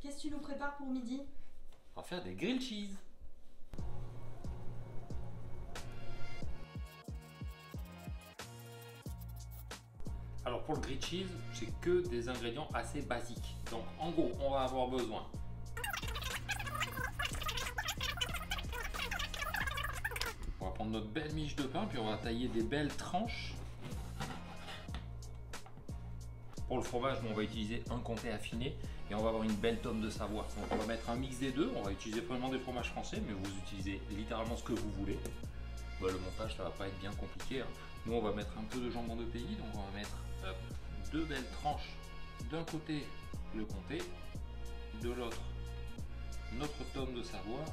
qu'est-ce que tu nous prépares pour midi? On va faire des grilled cheese. Alors pour le grilled cheese, j'ai que des ingrédients assez basiques. Donc en gros, on va avoir besoin on va prendre notre belle miche de pain, puis on va tailler des belles tranches. Pour le fromage, on va utiliser un comté affiné et on va avoir une belle tome de Savoie. Donc on va mettre un mix des deux. On va utiliser premièrement des fromages français, mais vous utilisez littéralement ce que vous voulez. Bah, le montage, ça va pas être bien compliqué, hein. Nous, on va mettre un peu de jambon de pays, donc on va mettre deux belles tranches. D'un côté, le comté, de l'autre, notre tome de Savoie.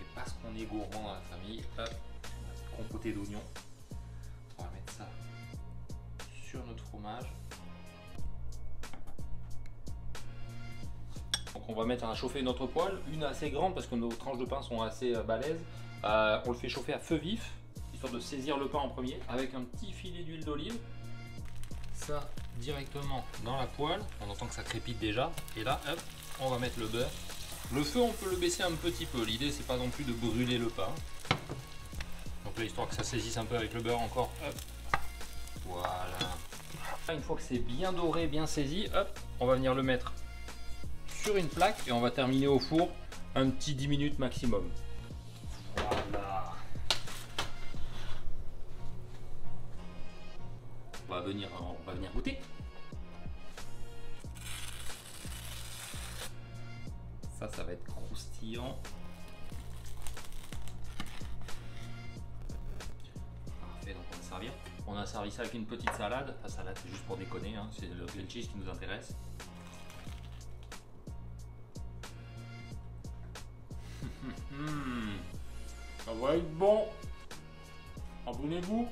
Et parce qu'on est gourmand dans la famille, compoté d'oignons. On va mettre ça sur notre fromage. Donc on va mettre à chauffer notre poêle, une assez grande parce que nos tranches de pain sont assez balèzes. On le fait chauffer à feu vif, histoire de saisir le pain en premier, avec un petit filet d'huile d'olive. Ça directement dans la poêle, on entend que ça crépite déjà. Et là, hop, on va mettre le beurre. Le feu, on peut le baisser un petit peu. L'idée, c'est pas non plus de brûler le pain. Donc là, histoire que ça saisisse un peu avec le beurre encore, hop. Voilà. Une fois que c'est bien doré, bien saisi, hop, on va venir le mettre sur une plaque et on va terminer au four un petit 10 minutes maximum. Voilà. On va venir goûter. Ça va être croustillant. Parfait, donc on va servir. On a servi ça avec une petite salade. La salade, c'est juste pour déconner, hein. C'est le grilled cheese qui nous intéresse. Ça va être bon. Abonnez-vous.